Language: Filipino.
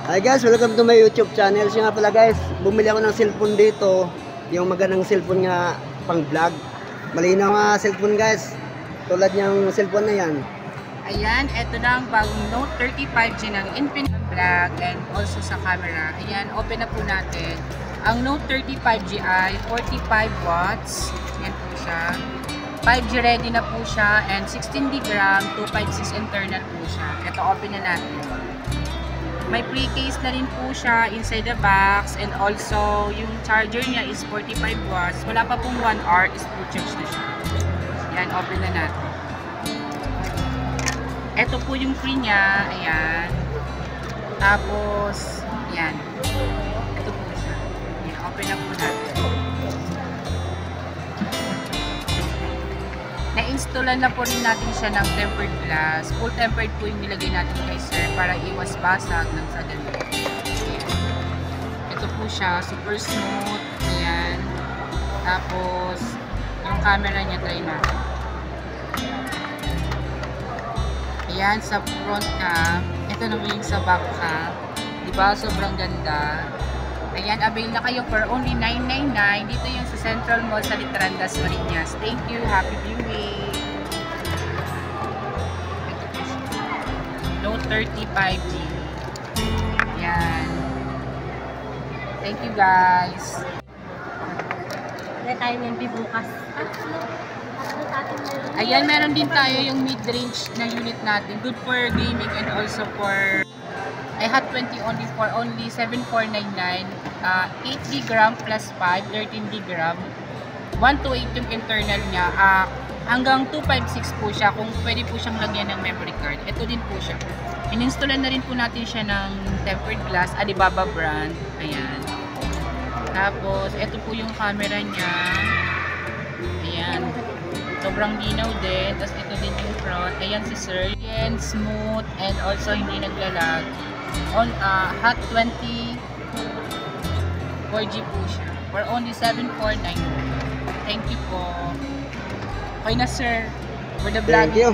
Hi guys, welcome to my YouTube channel. Siya nga pala guys, bumili ako ng cellphone dito. Yung magandang cellphone nga pang vlog. Malinaw nga cellphone guys. Tulad niyang cellphone na yan. Ayan, eto na ang bagong Note 35G ng Infinix Black and also sa camera. Ayan, open na po natin. Ang Note 35G ay 45 watts. Ayan po siya. 5G ready na po siya and 16GB RAM, 256 internal po siya. Ito, open na natin. May pre-case na rin po siya inside the box and also yung charger niya is 45 watts. Wala pa pong 1 hour is full charge na siya. Ayan, open na natin. Ito po yung free niya. Ayan. Tapos, ayan. Ito po siya. Ayan, open na po natin. Na-installan na po rin natin siya ng tempered glass. Full tempered po yung nilagay natin kay sir para iwas basag ng suddenly. Ayan. Ito po siya. Super smooth. Ayan. Tapos, yung camera niya try natin. Ayan, sa front ka. Ito naman yung sa back ka. Diba? Sobrang ganda. Ayan, avail na kayo for only $999. Dito yung sa Central Mall sa Litrandas, Marinas. Thank you. Happy viewing. Ito po siya. Note 35G. Ayan. Thank you guys. Kaya tayo ng bukas. Ayan, meron din tayo yung mid-range na unit natin. Good for gaming and also for iHat 20 only for only 7,499. 8GB RAM plus 5, 13GB RAM. 128 yung internal niya. Hanggang 256 po siya kung pwede po siyang lagyan ng memory card. Ito din po siya. Ininstaller na rin po natin siya ng tempered glass, Alibaba brand. Ayan. Tapos, ito po yung camera niya. Ayan. Sobrang linaw din. Tapos ito din yung front. Ayan si sir. Ayan, smooth and also hindi naglalag. On Hot 20 4G po siya. For only 7,499. Thank you po. Okay na sir. For the vlog. Thank you.